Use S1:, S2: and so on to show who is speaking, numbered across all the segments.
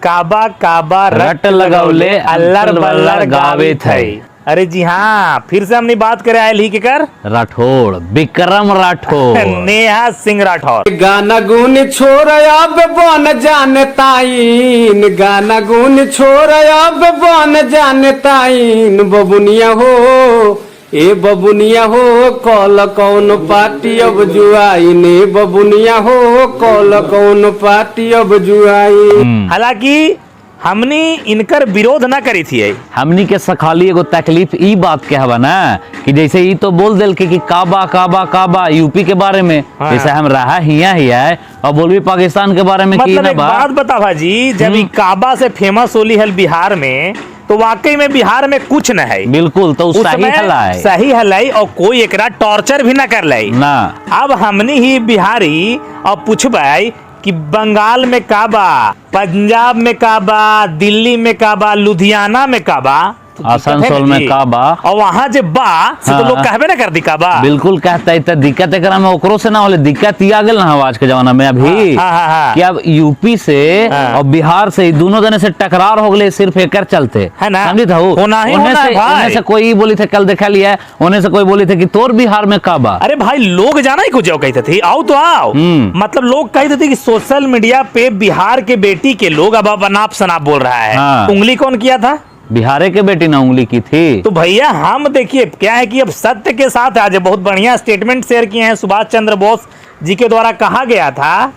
S1: काबा काबा
S2: रट लगौले
S1: अल्लर बल्लर गावे थे। अरे जी हाँ, फिर से हमने बात करे आयल ही के कर
S2: राठौड़, विक्रम राठौड़,
S1: नेहा सिंह राठौर।
S3: गाना गुन छोड़ अब बन जाने ताइन, गाना गुन छोड़ अब बन जाने ताइन। बबुनिया हो ए बबुनिया हो कल कौन पार्टी अब जुआइन, ए बबुनिया हो कल कौन पार्टी अब जुआइन।
S1: हालांकि हमने इनकर विरोध ना करी थी।
S2: हमनी के सखाली एगो तकलीफ ई बात के हवा ना कि जैसे ई तो बोल दिल के कि काबा काबा काबा यूपी के बारे में, जैसे हम रहा हिया है और बोलबी पाकिस्तान के बारे में।
S1: मतलब एक बात बता भाजी, जब काबा से फेमस होली है बिहार में, तो वाकई में बिहार में कुछ न है।
S2: बिल्कुल, तो
S1: सही हलाई और कोई एकरा टॉर्चर भी ना कर लाई
S2: ना। अब
S1: हमनी ही बिहारी और पूछबाई कि बंगाल में काबा, पंजाब में काबा, दिल्ली में काबा, लुधियाना में काबा,
S2: आसनसोल में काबा,
S1: और वहाँ जे बा से तो लोग कहबे ना कर दी काबा।
S2: बिल्कुल कहता है। तो दिक्कत एकरा में ओकरो से ना होले, दिक्कत ई आ गेल ना आज के जमाना में अभी कि अब यूपी से और बिहार से दोनों जने से टकरार हो गए सिर्फ एकर चलते,
S1: है ना?
S2: समझी था? उन्हें से कोई बोली थे कल देखा लिया, उन्हें से कोई बोली थे कि तोर बिहार में काबा।
S1: अरे भाई लोग जाना ही कुछ कहते थे आओ तो आओ, मतलब लोग कहते थे कि सोशल मीडिया पे बिहार के बेटी के लोग अब अनाप शनाप बोल रहा है। उंगली कौन किया था?
S2: बिहार के बेटी ने उंगली की थी।
S1: तो भैया हम देखिए क्या है कि अब सत्य के साथ आज बहुत बढ़िया स्टेटमेंट शेयर किए हैं। सुभाष चंद्र बोस जी के द्वारा कहा गया था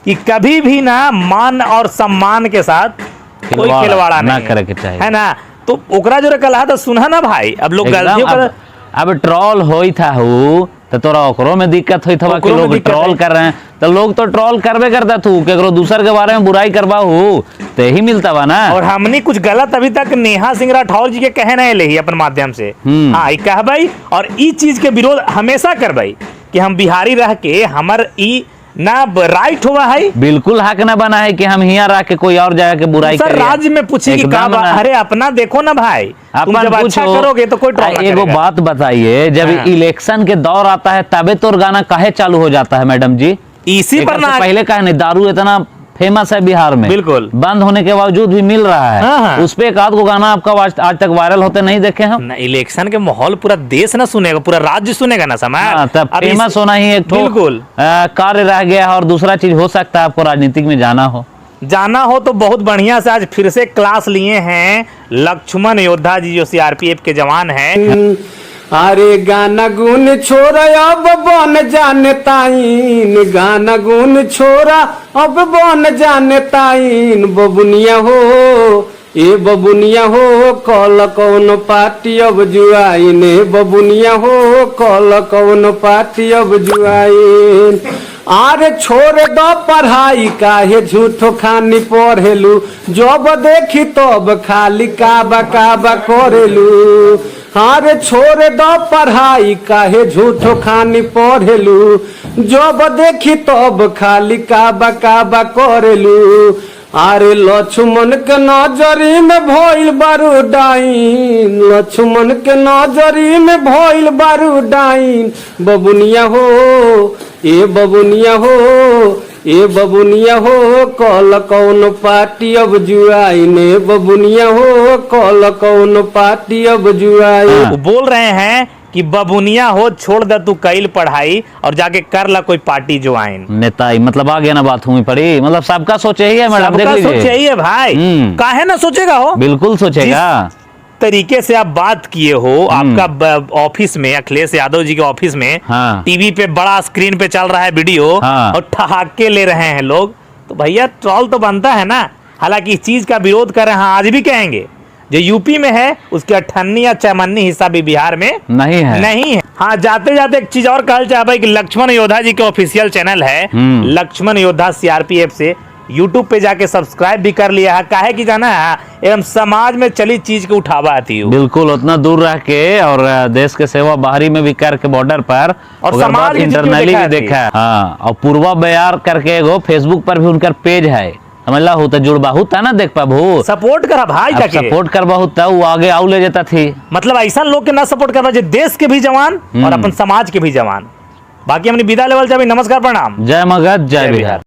S1: कि कभी भी ना मान और सम्मान के साथ कोई खिलवाड़ा ना
S2: करे के चाहिए,
S1: है ना? तो ओकरा जो कहा था सुना ना भाई, अब लोग गलतियों
S2: अब ट्रोल होई था तो तोरा ओकरो में दिक्कत हुई था कि लोग ट्रोल कर रहे हैं, तो लोग तो ट्रोल करबे करता तू केकरो दूसर के बारे में बुराई करबा हो तो यही मिलता बा ना।
S1: और हमने कुछ गलत अभी तक नेहा सिंह राठौर जी के कहे नहीं ले अपन माध्यम से हाँ कह भाई, और ई चीज के विरोध हमेशा कर भाई कि हम बिहारी रह के हमर ई ना राइट हुआ है।
S2: बिल्कुल हक ना बना है कि हम हिया रह के कोई और जगह के बुराई करें।
S1: राज्य में पूछे कि अरे अपना देखो ना भाई, तुम जब अच्छा करोगे तो कोई ट्रोल ना करेगा।
S2: एगो बात बताइए, जब इलेक्शन के दौर आता है तबे तो गाना काहे चालू हो जाता है मैडम जी?
S1: इसी पर ना
S2: पहले कहा नहीं, दारू इतना फेमस है बिहार में,
S1: बिल्कुल
S2: बंद होने के बावजूद भी मिल रहा है। उस पे एक आध को गाना आपका आज तक वायरल होते नहीं देखे हम।
S1: इलेक्शन के माहौल पूरा देश ना सुनेगा, पूरा राज्य सुनेगा ना समाज।
S2: तब फेमस होना ही एक
S1: बिल्कुल
S2: कार्य रह गया। और दूसरा चीज हो सकता है आपको राजनीतिक में जाना हो
S1: तो बहुत बढ़िया से आज फिर से क्लास लिए हैं लक्ष्मण योद्धा जी जो सीआरपीएफ के जवान हैं।
S3: अरे गाना गुन छोरा अब बन जाने ताइन, गाना गुन छोरा अब बन जाने ताइन। बबुनिया हो ए बबुनिया हो कल कौन पार्टी अब जुआइन, ए बबुनिया हो कल कौन पार्टी अब जुआइन। आरे छोड़ दो पढ़ाई काहे झूठो खानी पढ़ेलू, जब देखी तब खाली काबा काबा करेलू। अरे छोड़ दो पढ़ाई काहे झूठो खानी पढ़ेलू, जब देखी तब खाली काबा काबा करेलू। अरे लक्ष्मण के नजरी में भइल बारू डाइन, लक्ष्मण के नजरी में भइल बारू डाइन। बबुनिया हो ए बबुनिया हो ए बबुनिया हो कल कौन पार्टी अब जुआइन, ए बबुनिया हो कल कौन पार्टी अब जुआइन।
S1: वो बोल रहे हैं कि बबुनिया हो छोड़ दे तू कैल पढ़ाई और जाके कर ला कोई पार्टी ज्वाइन।
S2: नेताई मतलब आ गया ना बात हुई पड़ी, मतलब सबका सोचे ही है मैडम, देख लीजिए
S1: सोचे ही है भाई, काहे ना सोचेगा हो,
S2: बिल्कुल सोचेगा।
S1: तरीके से आप बात किए हो, आपका ऑफिस में अखिलेश यादव जी के ऑफिस में टीवी पे बड़ा स्क्रीन पे चल रहा है वीडियो और ठहाके ले रहे हैं लोग, तो भैया ट्रोल तो बनता है ना। हालांकि इस चीज का विरोध कर रहे हैं, आज भी कहेंगे जो यूपी में है उसके 58 या 56 हिस्सा भी बिहार में नहीं है। हाँ जाते जाते एक चीज और कहना चाह भाई कि लक्ष्मण योद्धा जी के ऑफिशियल चैनल है लक्ष्मण योद्धा सीआरपीएफ से, यूट्यूब पे जाके सब्सक्राइब भी कर लिया है। काहे की जाना है एवं समाज में चली चीज को उठावा आती है, बिल्कुल
S2: उतना दूर रह के और देश के सेवा बाहरी में भी करके बॉर्डर पर
S1: और समाज
S2: इंटरनली भी देखा है। हाँ, और पूर्वा बयार करके एगो फेसबुक पर भी उनका पेज है, समझला हो तो जुड़बा होता ना देख पाबू,
S1: सपोर्ट करा भाई, जाके
S2: सपोर्ट करबा होता वो आगे आउ ले जाता थी।
S1: मतलब ऐसा लोग के ना सपोर्ट करवा जो देश के भी जवान और अपन समाज के भी जवान। बाकी हमने विदा लेवल से नमस्कार प्रणाम,
S2: जय मगध जय बिहार।